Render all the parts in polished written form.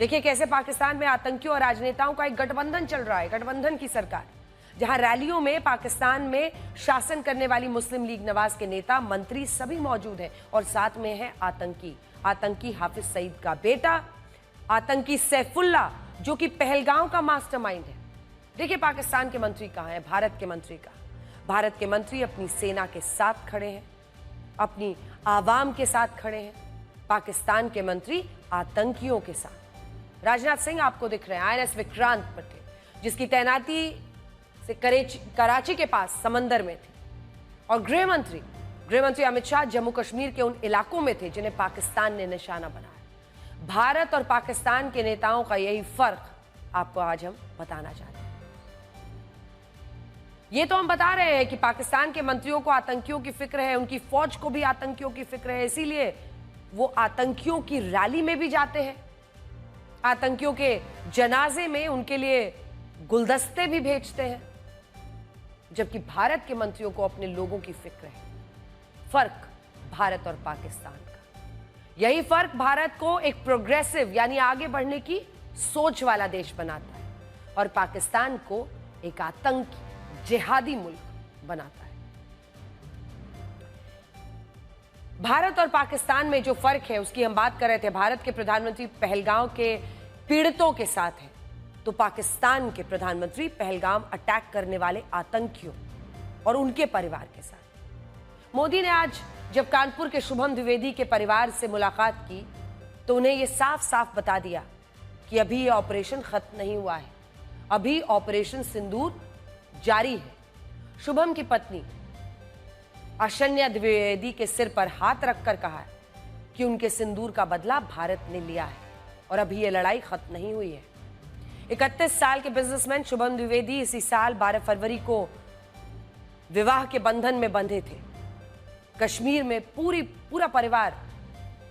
देखिए कैसे पाकिस्तान में आतंकियों और राजनेताओं का एक गठबंधन चल रहा है, गठबंधन की सरकार, जहां रैलियों में पाकिस्तान में शासन करने वाली मुस्लिम लीग नवाज के नेता, मंत्री सभी मौजूद हैं और साथ में है आतंकी हाफिज सईद का बेटा, आतंकी सैफुल्ला, जो कि पहलगाम का मास्टरमाइंड है। देखिए पाकिस्तान के मंत्री कहां हैं, भारत के मंत्री कहां? भारत के मंत्री अपनी सेना के साथ खड़े हैं, अपनी आवाम के साथ खड़े हैं। पाकिस्तान के मंत्री आतंकियों के साथ। राजनाथ सिंह आपको दिख रहे हैं INS विक्रांत पटेल, जिसकी तैनाती से कराची के पास समंदर में थे, और गृह मंत्री अमित शाह जम्मू कश्मीर के उन इलाकों में थे जिन्हें पाकिस्तान ने निशाना बनाया। भारत और पाकिस्तान के नेताओं का यही फर्क आपको आज हम बताना चाहते हैं। ये तो हम बता रहे हैं कि पाकिस्तान के मंत्रियों को आतंकियों की फिक्र है, उनकी फौज को भी आतंकियों की फिक्र है, इसीलिए वो आतंकियों की रैली में भी जाते हैं, आतंकियों के जनाजे में उनके लिए गुलदस्ते भी भेजते हैं, जबकि भारत के मंत्रियों को अपने लोगों की फिक्र है। फर्क भारत और पाकिस्तान का, यही फर्क भारत को एक प्रोग्रेसिव यानी आगे बढ़ने की सोच वाला देश बनाता है और पाकिस्तान को एक आतंकी जिहादी मुल्क बनाता है। भारत और पाकिस्तान में जो फर्क है उसकी हम बात कर रहे थे। भारत के प्रधानमंत्री पहलगाम के पीड़ितों के साथ है, तो पाकिस्तान के प्रधानमंत्री पहलगाम अटैक करने वाले आतंकियों और उनके परिवार के साथ। मोदी ने आज जब कानपुर के शुभम द्विवेदी के परिवार से मुलाकात की तो उन्हें यह साफ साफ बता दिया कि अभी यह ऑपरेशन खत्म नहीं हुआ है, अभी ऑपरेशन सिंदूर जारी है। शुभम की पत्नी आशन्या द्विवेदी के सिर पर हाथ रखकर कहा है कि उनके सिंदूर का बदला भारत ने लिया है और अभी यह लड़ाई खत्म नहीं हुई है। 31 साल के बिजनेसमैन शुभम द्विवेदी इसी साल 12 फरवरी को विवाह के बंधन में बंधे थे। कश्मीर में पूरा परिवार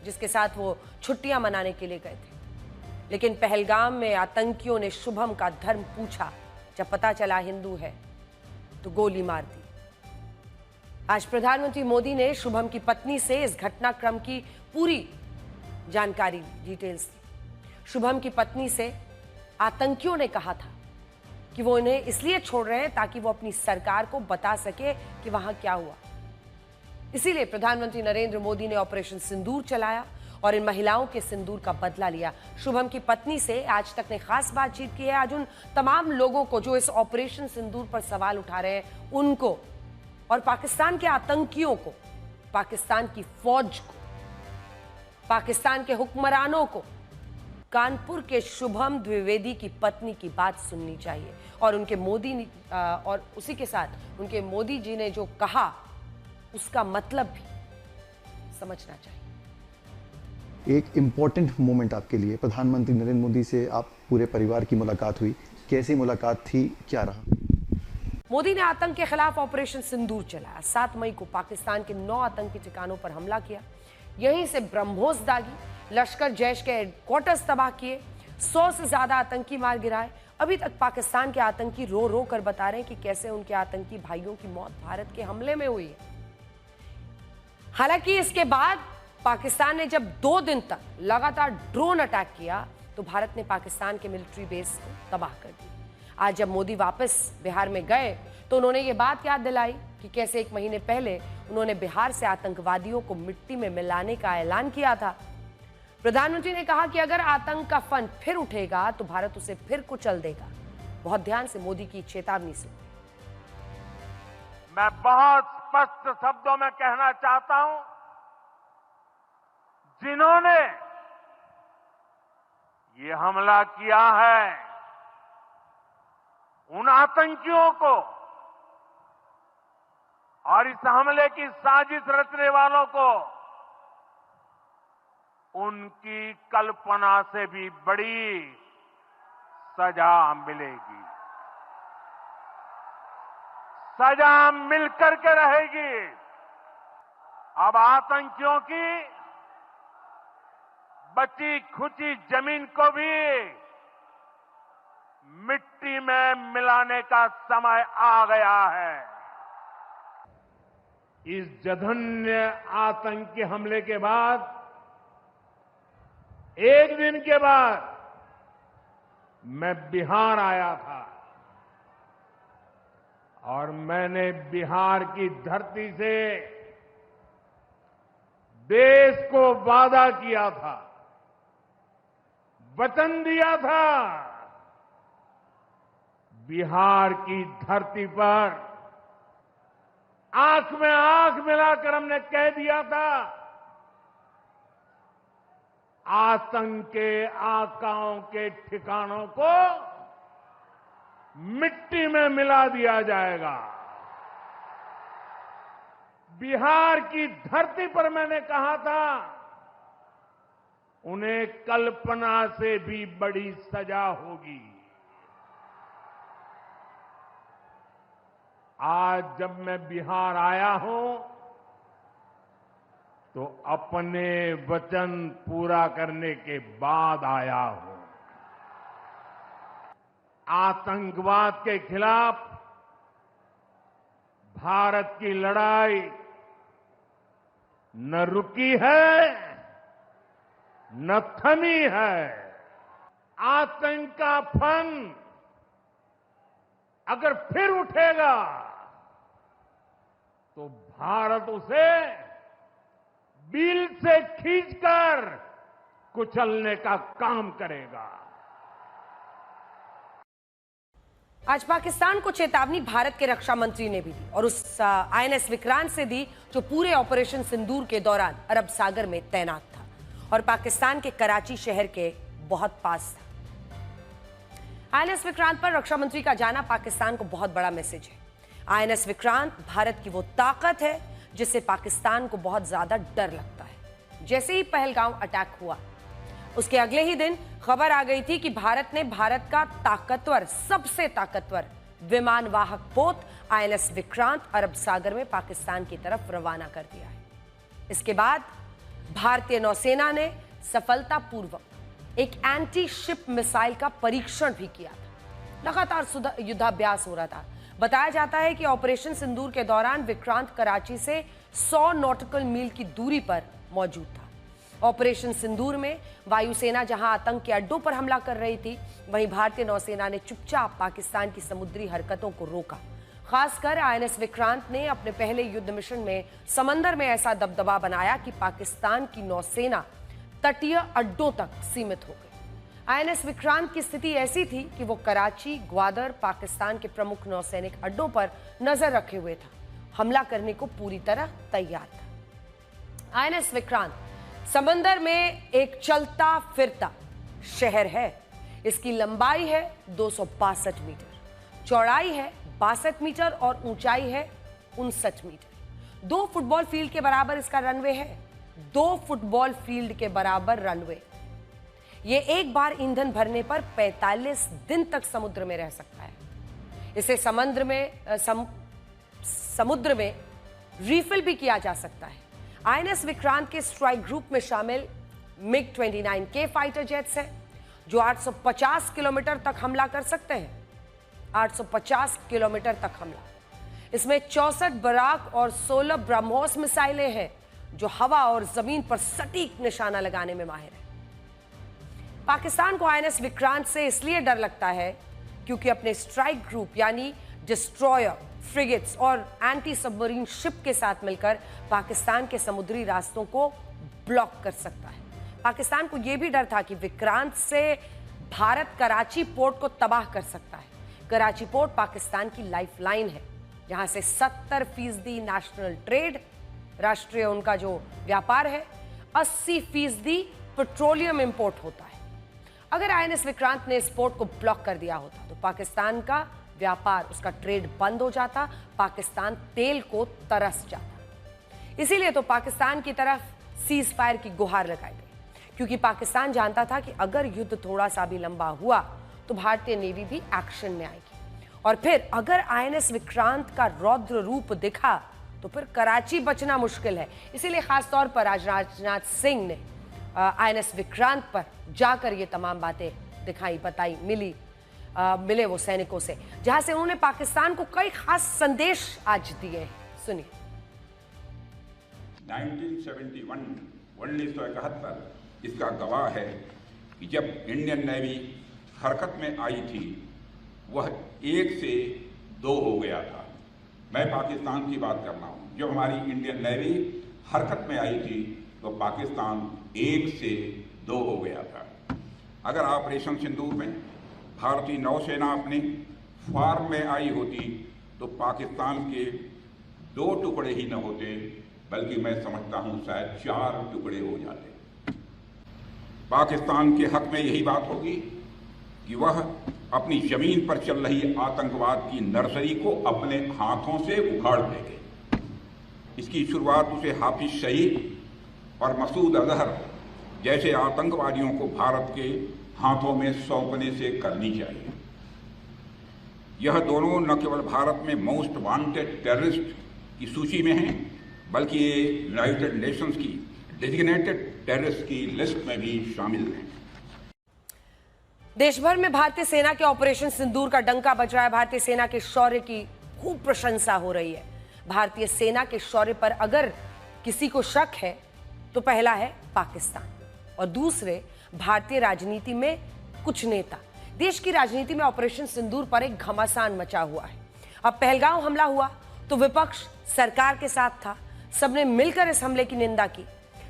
जिसके साथ वो छुट्टियां मनाने के लिए गए थे, लेकिन पहलगाम में आतंकियों ने शुभम का धर्म पूछा। जब पता चला हिंदू है तो गोली मार दी। आज प्रधानमंत्री मोदी ने शुभम की पत्नी से इस घटनाक्रम की पूरी जानकारी डिटेल्स दी। शुभम की पत्नी से आतंकियों ने कहा था कि वो इन्हें इसलिए छोड़ रहे हैं ताकि वो अपनी सरकार को बता सके कि वहां क्या हुआ। इसीलिए प्रधानमंत्री नरेंद्र मोदी ने ऑपरेशन सिंदूर चलाया और इन महिलाओं के सिंदूर का बदला लिया। शुभम की पत्नी से आज तक ने खास बातचीत की है। आज उन तमाम लोगों को जो इस ऑपरेशन सिंदूर पर सवाल उठा रहे हैं, उनको और पाकिस्तान के आतंकियों को, पाकिस्तान की फौज को, पाकिस्तान के हुक्मरानों को कानपुर के शुभम द्विवेदी की पत्नी की बात सुननी चाहिए और उनके और उसी के साथ उनके मोदी जी ने जो कहा उसका मतलब भी समझना चाहिए। एक इम्पॉर्टेंट मोमेंट आपके लिए, प्रधानमंत्री नरेंद्र मोदी से आप पूरे परिवार की मुलाकात हुई, कैसी मुलाकात थी, क्या रहा? मोदी ने आतंक के खिलाफ ऑपरेशन सिंदूर चलाया। 7 मई को पाकिस्तान के 9 आतंकी ठिकानों पर हमला किया, यहीं से ब्रह्मोस दागी, लश्कर जैश के हेडक्वार्टर्स तबाह किए, 100 से ज्यादा आतंकी मार गिराए। अभी तक पाकिस्तान के आतंकी रो रो कर बता रहे हैं कि कैसे उनके आतंकी भाइयों की मौत भारत के हमले में हुई है। हालांकि इसके बाद पाकिस्तान ने जब 2 दिन तक लगातार ड्रोन अटैक किया तो भारत ने पाकिस्तान के मिलिट्री बेस को तबाह कर दिया। आज जब मोदी वापस बिहार में गए तो उन्होंने ये बात याद दिलाई कि कैसे 1 महीने पहले उन्होंने बिहार से आतंकवादियों को मिट्टी में मिलाने का ऐलान किया था। प्रधानमंत्री ने कहा कि अगर आतंक का फन फिर उठेगा तो भारत उसे फिर कुचल देगा। बहुत ध्यान से मोदी की चेतावनी सुनिए। मैं बहुत स्पष्ट शब्दों में कहना चाहता हूं, जिन्होंने ये हमला किया है उन आतंकियों को और इस हमले की साजिश रचने वालों को उनकी कल्पना से भी बड़ी सजा मिलेगी। सजा मिलकर के रहेगी। अब आतंकियों की बची खुची जमीन को भी मिट्टी में मिलाने का समय आ गया है। इस जघन्य आतंकी हमले के बाद, एक दिन के बाद मैं बिहार आया था और मैंने बिहार की धरती से देश को वादा किया था, वचन दिया था। बिहार की धरती पर आंख में आंख मिलाकर हमने कह दिया था, आतंक के आकाओं के ठिकानों को मिट्टी में मिला दिया जाएगा। बिहार की धरती पर मैंने कहा था, उन्हें कल्पना से भी बड़ी सजा होगी। आज जब मैं बिहार आया हूं तो अपने वचन पूरा करने के बाद आया हूं। आतंकवाद के खिलाफ भारत की लड़ाई न रुकी है न थमी है। आतंक का फन अगर फिर उठेगा तो भारत उसे बिल से खींचकर कुचलने का काम करेगा। आज पाकिस्तान को चेतावनी भारत के रक्षा मंत्री ने भी दी और उस आईएनएस विक्रांत से दी जो पूरे ऑपरेशन सिंदूर के दौरान अरब सागर में तैनात था और पाकिस्तान के कराची शहर के बहुत पास था। आईएनएस विक्रांत पर रक्षा मंत्री का जाना पाकिस्तान को बहुत बड़ा मैसेज है। आईएनएस विक्रांत भारत की वो ताकत है जिससे पाकिस्तान को बहुत ज्यादा डर लगता है। जैसे ही पहलगाम अटैक हुआ उसके अगले ही दिन खबर आ गई थी कि भारत ने भारत का ताकतवर, सबसे ताकतवर विमान वाहक पोत आईएनएस विक्रांत अरब सागर में पाकिस्तान की तरफ रवाना कर दिया है। इसके बाद भारतीय नौसेना ने सफलतापूर्वक एक एंटी शिप मिसाइल का परीक्षण भी किया था। लगातार युद्धाभ्यास हो रहा था। बताया जाता है कि ऑपरेशन सिंदूर के दौरान विक्रांत कराची से 100 नॉटिकल मील की दूरी पर मौजूद था। ऑपरेशन सिंदूर में वायुसेना जहां आतंक के अड्डों पर हमला कर रही थी, वहीं भारतीय नौसेना ने चुपचाप पाकिस्तान की समुद्री हरकतों को रोका। खासकर आईएनएस विक्रांत ने अपने पहले युद्ध मिशन में समंदर में ऐसा दबदबा बनाया कि पाकिस्तान की नौसेना तटीय अड्डों तक सीमित हो गई। आईएनएस विक्रांत की स्थिति ऐसी थी कि वो कराची, ग्वादर, पाकिस्तान के प्रमुख नौसैनिक अड्डों पर नजर रखे हुए था। हमला करने को पूरी तरह तैयार था। आईएनएस विक्रांत समंदर में एक चलता फिरता शहर है। इसकी लंबाई है 265 मीटर, चौड़ाई है 62 मीटर और ऊंचाई है 59 मीटर। 2 फुटबॉल फील्ड के बराबर इसका रनवे है। 2 फुटबॉल फील्ड के बराबर रनवे। ये एक बार ईंधन भरने पर 45 दिन तक समुद्र में रह सकता है। इसे समुद्र में रिफिल भी किया जा सकता है। आईएनएस विक्रांत के स्ट्राइक ग्रुप में शामिल MiG-29K फाइटर जेट्स हैं जो 850 किलोमीटर तक हमला कर सकते हैं। 850 किलोमीटर तक हमला। इसमें 64 बराक और 16 ब्रह्मोस मिसाइलें हैं जो हवा और जमीन पर सटीक निशाना लगाने में माहिर है। पाकिस्तान को आईएनएस विक्रांत से इसलिए डर लगता है क्योंकि अपने स्ट्राइक ग्रुप यानी डिस्ट्रॉयर, फ्रिगेट्स और एंटी सबमरीन शिप के साथ मिलकर पाकिस्तान के समुद्री रास्तों को ब्लॉक कर सकता है। पाकिस्तान को यह भी डर था कि विक्रांत से भारत कराची पोर्ट को तबाह कर सकता है। कराची पोर्ट पाकिस्तान की लाइफलाइन है जहां से 70% नेशनल ट्रेड, राष्ट्रीय उनका जो व्यापार है, 80% पेट्रोलियम इंपोर्ट होता है। अगर आईएनएस विक्रांत ने इस पोर्ट को ब्लॉक कर दिया होता तो पाकिस्तान का व्यापार, उसका ट्रेड बंद हो जाता, पाकिस्तान तेल को तरस जाता। इसीलिए तो पाकिस्तान की तरफ सीज फायर की गुहार लगाई गई, क्योंकि पाकिस्तान जानता था कि अगर युद्ध थोड़ा सा भी लंबा हुआ तो भारतीय नेवी भी एक्शन में आएगी और फिर अगर आईएनएस विक्रांत का रौद्र रूप दिखा तो फिर कराची बचना मुश्किल है। इसीलिए खासतौर पर आज राजनाथ सिंह ने आईएनएस विक्रांत पर जाकर ये तमाम बातें दिखाई, बताई, मिले वो सैनिकों से, जहां से उन्होंने पाकिस्तान को कई खास संदेश आज दिए हैं। सुनिए। 1971 इसका गवाह है कि जब इंडियन नेवी हरकत में आई थी वह 1 से 2 हो गया था। मैं पाकिस्तान की बात कर रहा हूँ। जब हमारी इंडियन नेवी हरकत में आई थी तो पाकिस्तान 1 से 2 हो गया था। अगर ऑपरेशन सिंदूर में भारतीय नौसेना अपने फॉर्म में आई होती तो पाकिस्तान के 2 टुकड़े ही न होते, बल्कि मैं समझता हूं शायद 4 टुकड़े हो जाते। पाकिस्तान के हक में यही बात होगी कि वह अपनी जमीन पर चल रही आतंकवाद की नर्सरी को अपने हाथों से उखाड़ देंगे। इसकी शुरुआत उसे हाफिज सईद और मसूद अजहर जैसे आतंकवादियों को भारत के हाथों में सौंपने से करनी चाहिए। यह दोनों न केवल भारत में मोस्ट वांटेड टेररिस्ट की सूची में हैं, बल्कि ये यूनाइटेड नेशंस की डेजिग्नेटेड टेररिस्ट की लिस्ट में भी शामिल हैं। देश भर में भारतीय सेना के ऑपरेशन सिंदूर का डंका बज रहा है। भारतीय सेना के शौर्य की खूब प्रशंसा हो रही है। भारतीय सेना के शौर्य पर अगर किसी को शक है तो पहला है पाकिस्तान और दूसरे भारतीय राजनीति में कुछ नेता। देश की राजनीति में ऑपरेशन सिंदूर पर एक घमासान मचा हुआ है। अब पहलगाम हमला हुआ तो विपक्ष सरकार के साथ था, सबने मिलकर इस हमले की निंदा की।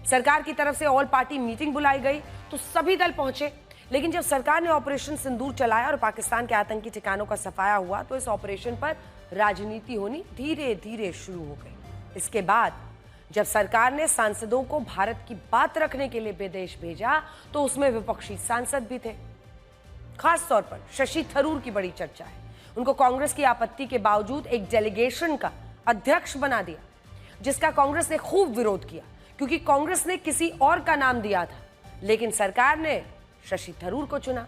सरकार की तरफ से ऑल पार्टी मीटिंग बुलाई गई तो सभी दल पहुंचे, लेकिन जब सरकार ने ऑपरेशन सिंदूर चलाया और पाकिस्तान के आतंकी ठिकानों का सफाया हुआ तो इस ऑपरेशन पर राजनीति होनी धीरे धीरे शुरू हो गई। इसके बाद जब सरकार ने सांसदों को भारत की बात रखने के लिए विदेश भेजा तो उसमें विपक्षी सांसद भी थे। खास तौर पर शशि थरूर की बड़ी चर्चा है। उनको कांग्रेस की आपत्ति के बावजूद एक डेलीगेशन का अध्यक्ष बना दिया, जिसका कांग्रेस ने खूब विरोध किया क्योंकि कांग्रेस ने किसी और का नाम दिया था, लेकिन सरकार ने शशि थरूर को चुना।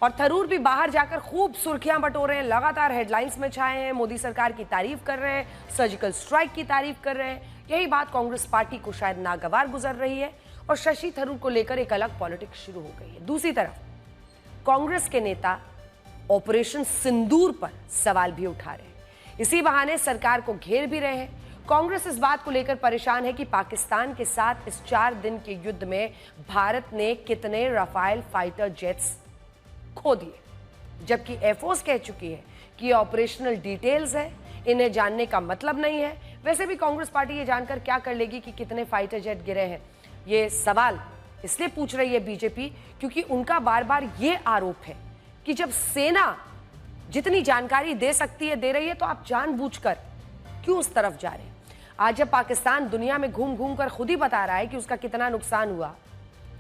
और थरूर भी बाहर जाकर खूब सुर्खियां बटोर रहे हैं, लगातार हेडलाइंस में छाए हैं, मोदी सरकार की तारीफ कर रहे हैं, सर्जिकल स्ट्राइक की तारीफ कर रहे हैं। यही बात कांग्रेस पार्टी को शायद नागवार गुजर रही है और शशि थरूर को लेकर एक अलग पॉलिटिक्स शुरू हो गई है। दूसरी तरफ कांग्रेस के नेता ऑपरेशन सिंदूर पर सवाल भी उठा रहे हैं, इसी बहाने सरकार को घेर भी रहे हैं। कांग्रेस इस बात को लेकर परेशान है कि पाकिस्तान के साथ इस 4 दिन के युद्ध में भारत ने कितने राफेल फाइटर जेट्स खो दिए, जबकि एयरफोर्स कह चुकी है कि ये ऑपरेशनल डिटेल्स है, इन्हें जानने का मतलब नहीं है। वैसे भी कांग्रेस पार्टी ये जानकर क्या कर लेगी कि कितने फाइटर जेट गिरे हैं। ये सवाल इसलिए पूछ रही है बीजेपी क्योंकि उनका बार बार ये आरोप है कि जब सेना जितनी जानकारी दे सकती है दे रही है तो आप जानबूझकर क्यों उस तरफ जा रहे हैं। आज जब पाकिस्तान दुनिया में घूम घूम कर खुद ही बता रहा है कि उसका कितना नुकसान हुआ,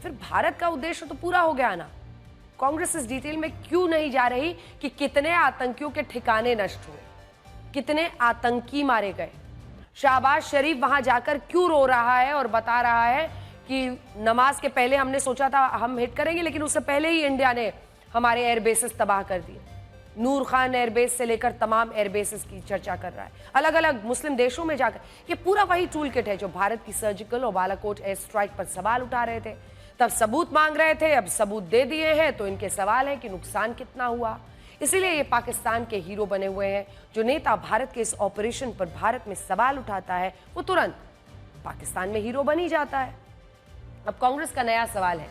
फिर भारत का उद्देश्य तो पूरा हो गया ना। कांग्रेस इस डिटेल में क्यों नहीं जा रही कि कितने आतंकियों के ठिकाने नष्ट हुए, कितने आतंकी मारे गए। शहबाज शरीफ वहां जाकर क्यों रो रहा है और बता रहा है कि नमाज के पहले हमने सोचा था हम हिट करेंगे, लेकिन उससे पहले ही इंडिया ने हमारे एयरबेसेस तबाह कर दिए। नूर खान एयरबेस से लेकर तमाम एयरबेसेस की चर्चा कर रहा है, अलग अलग मुस्लिम देशों में जाकर। ये पूरा वही टूल किट है जो भारत की सर्जिकल और बालाकोट एयर स्ट्राइक पर सवाल उठा रहे थे। तब सबूत मांग रहे थे, अब सबूत दे दिए हैं तो इनके सवाल है कि नुकसान कितना हुआ। इसीलिए ये पाकिस्तान के हीरो बने हुए हैं। जो नेता भारत के इस ऑपरेशन पर भारत में सवाल उठाता है वो तुरंत पाकिस्तान में हीरो बन ही जाता है। अब कांग्रेस का नया सवाल है।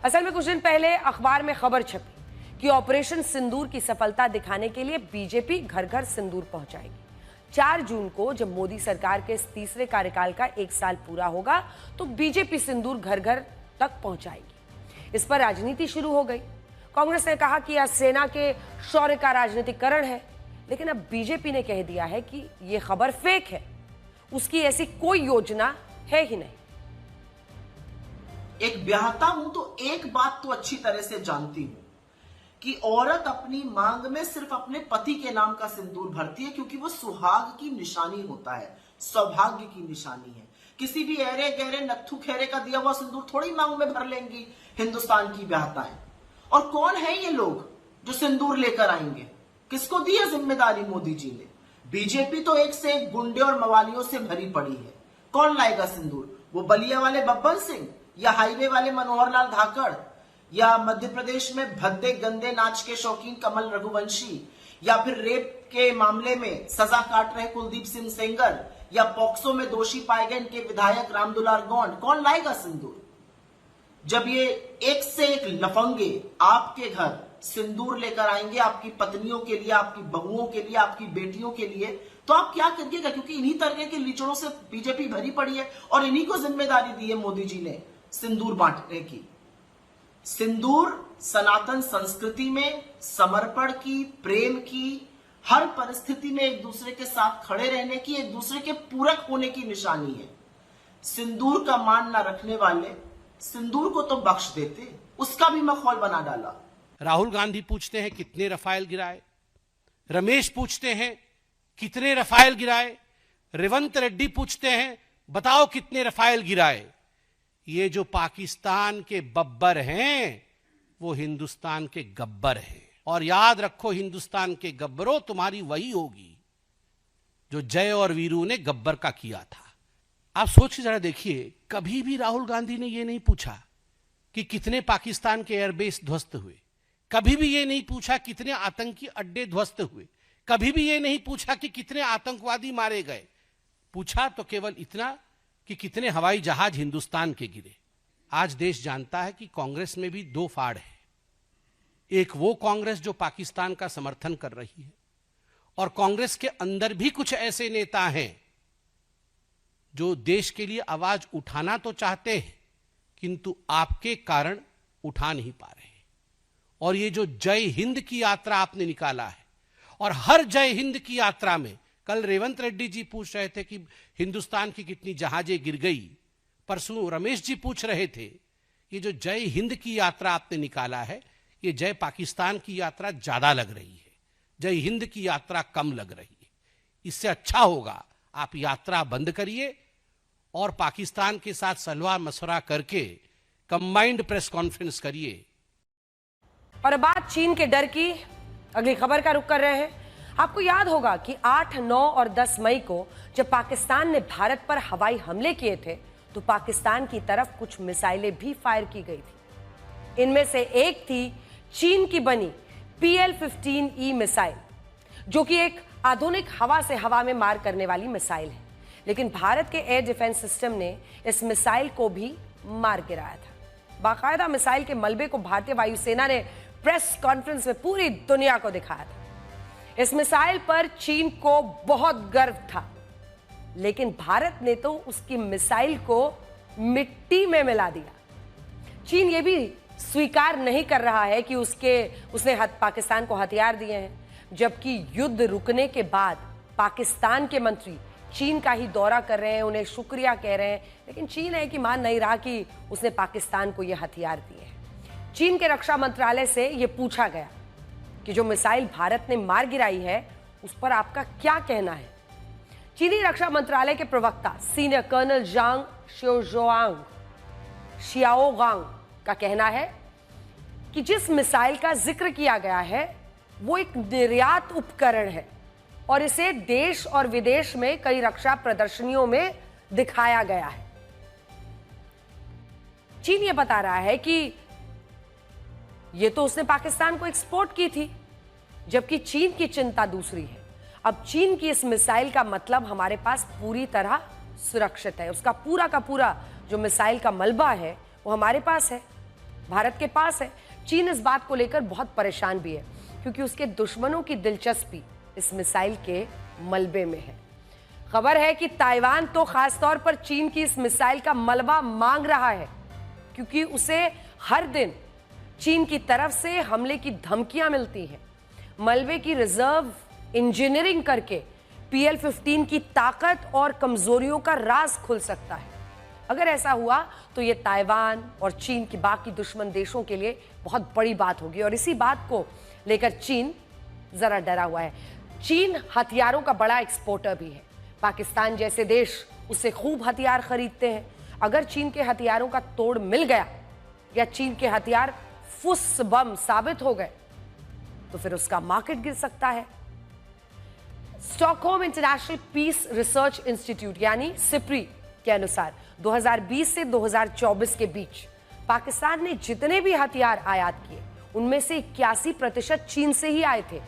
असल में कुछ दिन पहले अखबार में खबर छपी कि ऑपरेशन सिंदूर की सफलता दिखाने के लिए बीजेपी घर घर सिंदूर पहुंचाएगी। 4 जून को जब मोदी सरकार के इस तीसरे कार्यकाल का 1 साल पूरा होगा तो बीजेपी सिंदूर घर घर तक पहुंचाएगी। इस पर राजनीति शुरू हो गई। कांग्रेस ने कहा कि यह सेना के शौर्य का राजनीतिकरण है, लेकिन अब बीजेपी ने कह दिया है कि यह खबर फेक है, उसकी ऐसी कोई योजना है ही नहीं। एक ब्याहता हूं तो एक बात तो अच्छी तरह से जानती हूं कि औरत अपनी मांग में सिर्फ अपने पति के नाम का सिंदूर भरती है, क्योंकि वो सुहाग की निशानी होता है, सौभाग्य की निशानी है। किसी भी ऐरे गहरे नत्थु खेरे का दिया हुआ सिंदूर थोड़ी मांग में भर लेंगी हिंदुस्तान की ब्याहताएं। और कौन है ये लोग जो सिंदूर लेकर आएंगे? किसको दी है जिम्मेदारी मोदी जी ने? बीजेपी तो एक से एक गुंडे और मवालियों से भरी पड़ी है। कौन लाएगा सिंदूर? वो बलिया वाले बब्बर सिंह, या हाईवे वाले मनोहर लाल धाकड़, या मध्य प्रदेश में भद्दे गंदे नाच के शौकीन कमल रघुवंशी, या फिर रेप के मामले में सजा काट रहे कुलदीप सिंह सेंगर, या पॉक्सो में दोषी पाए गए इनके विधायक रामदुलार गौंड? कौन लाएगा सिंदूर? जब ये एक से एक लफंगे आपके घर सिंदूर लेकर आएंगे आपकी पत्नियों के लिए, आपकी बहुओं के लिए, आपकी बेटियों के लिए, तो आप क्या करिएगा? क्योंकि इन्हीं तरह के लीचड़ों से बीजेपी भरी पड़ी है और इन्हीं को जिम्मेदारी दी है मोदी जी ने सिंदूर बांटने की। सिंदूर सनातन संस्कृति में समर्पण की, प्रेम की, हर परिस्थिति में एक दूसरे के साथ खड़े रहने की, एक दूसरे के पूरक होने की निशानी है। सिंदूर का मान ना रखने वाले सिंदूर को तो बख्श देते, उसका भी मखौल बना डाला। राहुल गांधी पूछते हैं कितने रफाल गिराए, रमेश पूछते हैं कितने रफाल गिराए, रेवंत रेड्डी पूछते हैं बताओ कितने रफाल गिराए। ये जो पाकिस्तान के बब्बर हैं वो हिंदुस्तान के गब्बर हैं। और याद रखो, हिंदुस्तान के गब्बरों, तुम्हारी वही होगी जो जय और वीरू ने गब्बर का किया था। आप सोच के जरा देखिए, कभी भी राहुल गांधी ने यह नहीं पूछा कि कितने पाकिस्तान के एयरबेस ध्वस्त हुए, कभी भी यह नहीं पूछा कितने आतंकी अड्डे ध्वस्त हुए, कभी भी यह नहीं पूछा कि कितने आतंकवादी मारे गए। पूछा तो केवल इतना कि कितने हवाई जहाज हिंदुस्तान के गिरे। आज देश जानता है कि कांग्रेस में भी दो फाड़ है। एक वो कांग्रेस जो पाकिस्तान का समर्थन कर रही है, और कांग्रेस के अंदर भी कुछ ऐसे नेता हैं जो देश के लिए आवाज उठाना तो चाहते हैं किंतु आपके कारण उठा नहीं पा रहे। और ये जो जय हिंद की यात्रा आपने निकाला है, और हर जय हिंद की यात्रा में, कल रेवंत रेड्डी जी पूछ रहे थे कि हिंदुस्तान की कितनी जहाजें गिर गई, परसों रमेश जी पूछ रहे थे, ये जो जय हिंद की यात्रा आपने निकाला है, ये जय पाकिस्तान की यात्रा ज्यादा लग रही है, जय हिंद की यात्रा कम लग रही है। इससे अच्छा होगा आप यात्रा बंद करिए और पाकिस्तान के साथ सलाह मशवरा करके कंबाइंड प्रेस कॉन्फ्रेंस करिए। और अब बात चीन के डर की, अगली खबर का रुख कर रहे हैं। आपको याद होगा कि 8, 9 और 10 मई को जब पाकिस्तान ने भारत पर हवाई हमले किए थे तो पाकिस्तान की तरफ कुछ मिसाइलें भी फायर की गई थी। इनमें से एक थी चीन की बनी PL-15E मिसाइल, जो कि एक आधुनिक हवा से हवा में मार करने वाली मिसाइल है। लेकिन भारत के एयर डिफेंस सिस्टम ने इस मिसाइल को भी मार गिराया था। बाकायदा मिसाइल के मलबे को भारतीय वायुसेना ने प्रेस कॉन्फ्रेंस में पूरी दुनिया को दिखाया था। इस मिसाइल पर चीन को बहुत गर्व था, लेकिन भारत ने तो उसकी मिसाइल को मिट्टी में मिला दिया। चीन ये भी स्वीकार नहीं कर रहा है कि उसने पाकिस्तान को हथियार दिए हैं, जबकि युद्ध रुकने के बाद पाकिस्तान के मंत्री चीन का ही दौरा कर रहे हैं, उन्हें शुक्रिया कह रहे हैं, लेकिन चीन है कि मान नहीं रहा कि उसने पाकिस्तान को यह हथियार दिए हैं। चीन के रक्षा मंत्रालय से यह पूछा गया कि जो मिसाइल भारत ने मार गिराई है उस पर आपका क्या कहना है। चीनी रक्षा मंत्रालय के प्रवक्ता सीनियर कर्नल जांग शियाओगांग का कहना है कि जिस मिसाइल का जिक्र किया गया है वो एक निर्यात उपकरण है और इसे देश और विदेश में कई रक्षा प्रदर्शनियों में दिखाया गया है। चीन ये बता रहा है कि ये तो उसने पाकिस्तान को एक्सपोर्ट की थी, जबकि चीन की चिंता दूसरी है। अब चीन की इस मिसाइल का मतलब हमारे पास पूरी तरह सुरक्षित है। उसका पूरा का पूरा जो मिसाइल का मलबा है वो हमारे पास है, भारत के पास है। चीन इस बात को लेकर बहुत परेशान भी है क्योंकि उसके दुश्मनों की दिलचस्पी इस मिसाइल के मलबे में है। खबर है कि ताइवान तो खासतौर पर चीन की इस मिसाइल का मलबा मांग रहा है क्योंकि उसे हर दिन चीन की तरफ से हमले की धमकियां मिलती हैं। मलबे की रिजर्व इंजीनियरिंग करके PL-15 की ताकत और कमजोरियों का राज खुल सकता है। अगर ऐसा हुआ तो यह ताइवान और चीन की बाकी दुश्मन देशों के लिए बहुत बड़ी बात होगी और इसी बात को लेकर चीन जरा डरा हुआ है। चीन हथियारों का बड़ा एक्सपोर्टर भी है। पाकिस्तान जैसे देश उससे खूब हथियार खरीदते हैं। अगर चीन के हथियारों का तोड़ मिल गया या चीन के हथियार फुस बम साबित हो गए तो फिर उसका मार्केट गिर सकता है। Stockholm International Peace Research Institute यानी सिप्री के अनुसार 2020 से 2024 के बीच पाकिस्तान ने जितने भी हथियार आयात किए उनमें से 81% चीन से ही आए थे।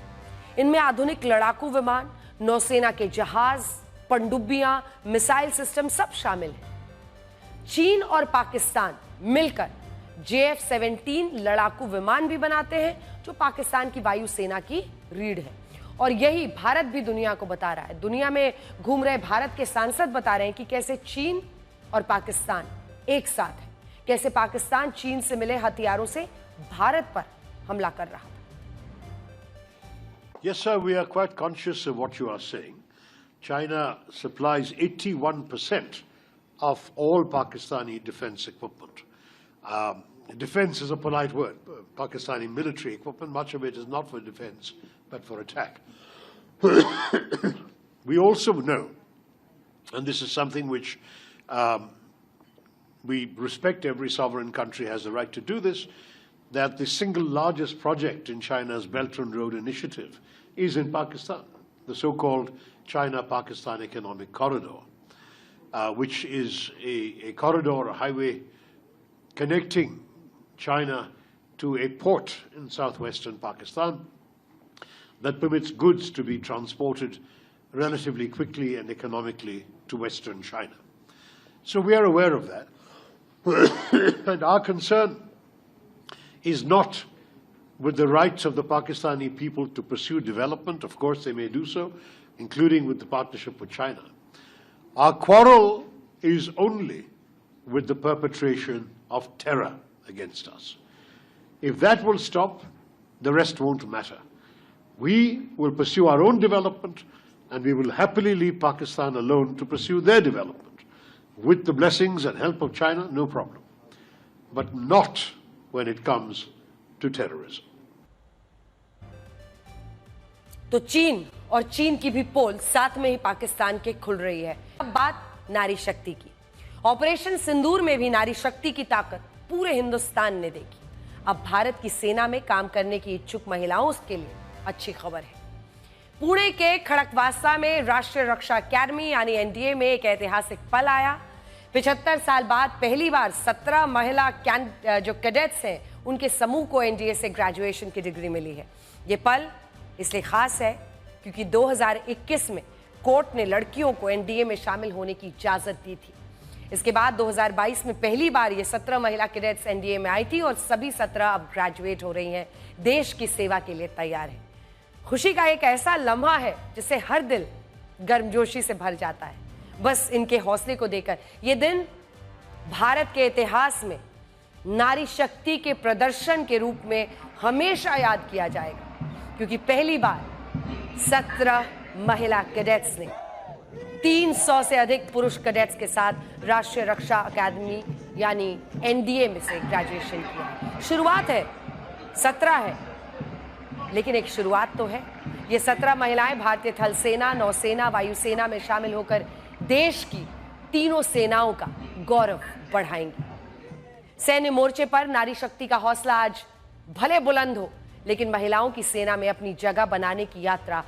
इनमें आधुनिक लड़ाकू विमान, नौसेना के जहाज, पनडुब्बियां, मिसाइल सिस्टम सब शामिल हैं। चीन और पाकिस्तान मिलकर JF-17 लड़ाकू विमान भी बनाते हैं जो पाकिस्तान की वायुसेना की रीढ़ है। और यही भारत भी दुनिया को बता रहा है। दुनिया में घूम रहे भारत के सांसद बता रहे हैं कि कैसे चीन और पाकिस्तान एक साथ है, कैसे पाकिस्तान चीन से मिले हथियारों से भारत पर हमला कर रहा था। Yes, sir, we are quite conscious of what you are saying. China supplies 81% of all Pakistani defense equipment. Defense is a polite word. Pakistani military equipment, much of it is not for defense, but for attack. We also know, and this is something which we respect, every sovereign country has the right to do this, that the single largest project in China's Belt and Road Initiative is in Pakistan, the so-called China-Pakistan Economic Corridor, which is a corridor, a highway connecting China to a port in southwestern Pakistan that permits goods to be transported relatively quickly and economically to western China. So we are aware of that. And our concern is not with the rights of the Pakistani people to pursue development. Of course, they may do so, including with the partnership with China. Our quarrel is only with the perpetration of terror against us. If that will stop, the rest won't matter. We will pursue our own development, and we will happily leave Pakistan alone to pursue their development. With the blessings and help of China, no problem. But not when it comes to terrorism. तो चीन और चीन की भी पोल साथ में ही पाकिस्तान के खुल रही है। अब बात नारी शक्ति की। ऑपरेशन सिंदूर में भी नारी शक्ति की ताकत पूरे हिंदुस्तान ने देखी। अब भारत की सेना में काम करने की इच्छुक महिलाओं के लिए अच्छी खबर है। पुणे के खड़कवासला में राष्ट्रीय रक्षा अकादमी यानी एनडीए में एक ऐतिहासिक पल आया। 75 साल बाद पहली बार 17 महिला जो कैडेट्स हैं उनके समूह को एनडीए से ग्रेजुएशन की डिग्री मिली है। ये पल इसलिए खास है क्योंकि 2021 में कोर्ट ने लड़कियों को एनडीए में शामिल होने की इजाजत दी थी। इसके बाद 2022 में पहली बार ये 17 महिला कैडेट्स एनडीए में आई थी और सभी 17 अब ग्रेजुएट हो रही हैं, देश की सेवा के लिए तैयार हैं। खुशी का एक ऐसा लम्हा है जिससे हर दिल गर्मजोशी से भर जाता है बस इनके हौसले को देखकर। ये दिन भारत के इतिहास में नारी शक्ति के प्रदर्शन के रूप में हमेशा याद किया जाएगा क्योंकि पहली बार 17 महिला कैडेट्स ने 300 से अधिक पुरुष कैडेट्स के साथ राष्ट्रीय रक्षा अकादमी यानी एनडीए में से ग्रेजुएशन किया। शुरुआत है, 17 है, लेकिन एक शुरुआत तो है। ये 17 महिलाएं भारतीय थल सेना, नौसेना, वायुसेना में शामिल होकर देश की तीनों सेनाओं का गौरव बढ़ाएंगी। सैन्य मोर्चे पर नारी शक्ति का हौसला आज भले बुलंद हो, लेकिन महिलाओं की सेना में अपनी जगह बनाने की यात्रा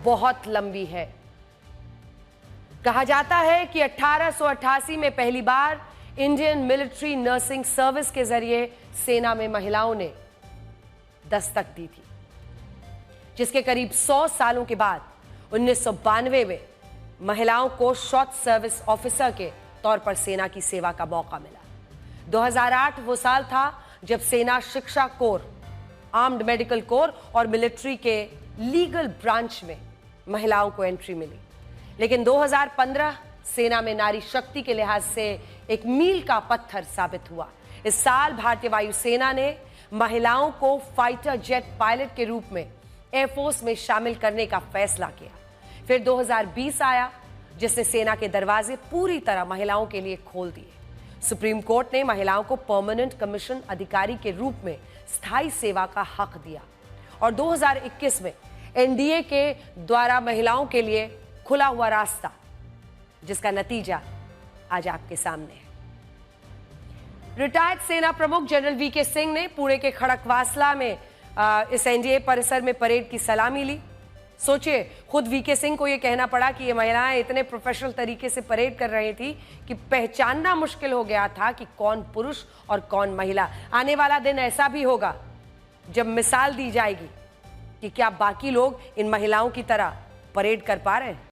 बहुत लंबी है। कहा जाता है कि 1888 में पहली बार इंडियन मिलिट्री नर्सिंग सर्विस के जरिए सेना में महिलाओं ने दस्तक दी थी, जिसके करीब 100 सालों के बाद 1992 में महिलाओं को शॉर्ट सर्विस ऑफिसर के तौर पर सेना की सेवा का मौका मिला। 2008 वो साल था जब सेना शिक्षा कोर, आर्म्ड मेडिकल कोर और मिलिट्री के लीगल ब्रांच में महिलाओं को एंट्री मिली। लेकिन 2015 सेना में नारी शक्ति के लिहाज से एक मील का पत्थर साबित हुआ। इस साल भारतीय वायुसेना ने महिलाओं को फाइटर जेट पायलट के रूप में एयरफोर्स में शामिल करने का फैसला किया। फिर 2020 आया जिसने सेना के दरवाजे पूरी तरह महिलाओं के लिए खोल दिए। सुप्रीम कोर्ट ने महिलाओं को परमानेंट कमीशन अधिकारी के रूप में स्थायी सेवा का हक दिया और 2021 में एनडीए के द्वारा महिलाओं के लिए खुला हुआ रास्ता, जिसका नतीजा आज आपके सामने है। रिटायर्ड सेना प्रमुख जनरल वीके सिंह ने पुणे के खड़कवासला में इस एनडीए परिसर में परेड की सलामी ली। सोचिए, खुद वीके सिंह को यह कहना पड़ा कि ये महिलाएं इतने प्रोफेशनल तरीके से परेड कर रही थी कि पहचानना मुश्किल हो गया था कि कौन पुरुष और कौन महिला। आने वाला दिन ऐसा भी होगा जब मिसाल दी जाएगी कि क्या बाकी लोग इन महिलाओं की तरह परेड कर पा रहे हैं।